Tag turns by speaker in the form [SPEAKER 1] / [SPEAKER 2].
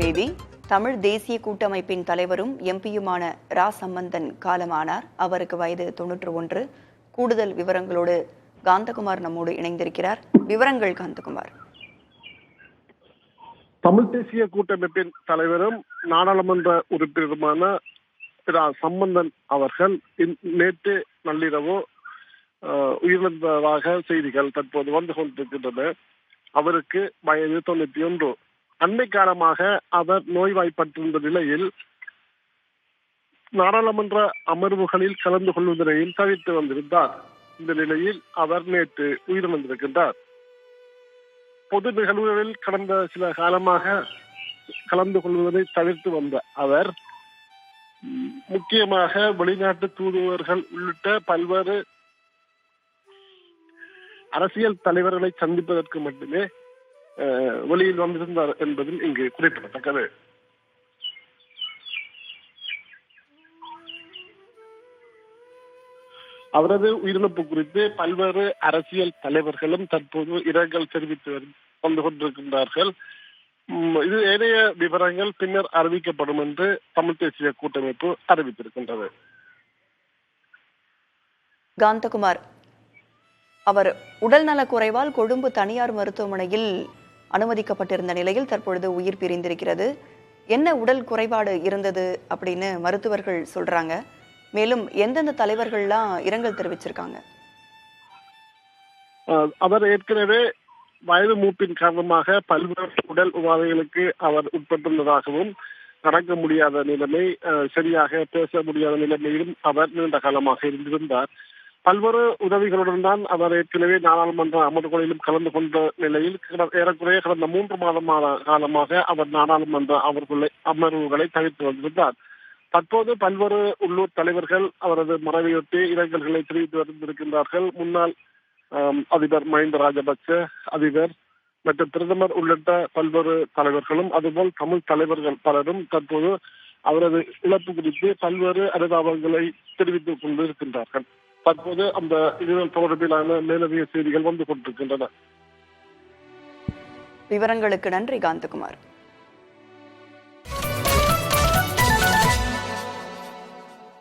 [SPEAKER 1] செய்தி. தமிழ் தேசிய கூட்டமைப்பின் தலைவரும் எம்பியுமான ரா சம்பந்தன் காலமானார். அவருக்கு வயது 91. கூடுதல் விவரங்களோடு காந்தகுமார் நம்மோடு இணைந்திருக்கிறார். விவரங்கள் காந்தகுமார்.
[SPEAKER 2] தமிழ் தேசிய கூட்டமைப்பின் தலைவரும் நாடாளுமன்ற உறுப்பினருமான ரா சம்பந்தன் அவர்கள் நேற்று நள்ளிரவு உயிரிழந்ததாக செய்திகள் தற்போது வந்து கொண்டிருக்கின்றன. அவருக்கு வயது 91. அண்மை காலமாக அவர் நோய்வாய்ப்பட்டிருந்த நிலையில் நாடாளுமன்ற அமர்வுகளில் கலந்து கொள்வதனையும் தவிர்த்து வந்திருந்தார். இந்த நிலையில் அவர் நேற்று உயிரிழந்திருக்கின்றார். பொது நிகழ்வுகளில் கடந்த சில காலமாக கலந்து கொள்வதை தவிர்த்து வந்த அவர் முக்கியமாக வெளிநாட்டு தூதுவர்கள் உள்ளிட்ட பல்வேறு அரசியல் தலைவர்களை சந்திப்பதற்கு மட்டுமே வெளியில் வந்திருந்தார் என்பதும் இங்கு குறிப்பிடத்தக்கது. அவரது உயிரிழப்பு குறித்து பல்வேறு அரசியல் தலைவர்களும் தற்போது இரங்கல் தெரிவித்து வந்து கொண்டிருக்கின்றார்கள். இது ஏனைய விவரங்கள் பின்னர் அறிவிக்கப்படும் என்று தமிழ் தேசிய கூட்டமைப்பு அறிவித்திருக்கின்றது.
[SPEAKER 1] காந்தகுமார், அவர் உடல்நலக் குறைவால் கொழும்பு தனியார் மருத்துவமனையில் அனுமதிக்கப்பட்டிருந்த நிலையில் தற்பொழுது உயிர் பிரிந்திருக்கிறது. என்ன உடல் குறைபாடு இருந்தது அப்படின்னு மருத்துவர்கள் சொல்றாங்க? மேலும் எந்தெந்த தலைவர்கள்லாம் இரங்கல் தெரிவிச்சிருக்காங்க?
[SPEAKER 2] அவர் ஏற்கனவே வயது மூப்பின் காரணமாக பல்வேறு உடல் உபாதைகளுக்கு அவர் உட்பட்டுள்ளதாகவும், நடக்க முடியாத நிலைமை, சரியாக பேச முடியாத நிலைமையிலும் அவர் நீண்ட காலமாக இருந்திருந்தார். பல்வேறு உதவிகளுடன் தான் அவர் ஏற்கனவே நாடாளுமன்ற அமர்வுகளிலும் கலந்து கொண்ட நிலையில் ஏறக்குறைய கடந்த 3 மாத காலமாக அவர் நாடாளுமன்ற அமர்வுகளை தவிர்த்து வந்திருந்தார். தற்போது பல்வேறு உள்ளூர் தலைவர்கள் அவரது மறைவையொட்டி இரங்கல்களை தெரிவித்து வந்திருக்கின்றார்கள். முன்னாள் அதிபர் மஹிந்த ராஜபக்ச, அதிபர் மற்றும் பிரதமர் உள்ளிட்ட பல்வேறு தலைவர்களும் அதுபோல் தமிழ் தலைவர்கள் பலரும் தற்போது அவரது இழப்பு குறித்து பல்வேறு அனுதாபங்களை தெரிவித்துக் கொண்டிருக்கின்றார்கள். தற்போது அந்த இருதல் தொடர்பிலான மேலதிக செய்திகள் வந்து கொண்டிருக்கின்றன.
[SPEAKER 1] விவரங்களுக்கு நன்றி காந்தகுமார்.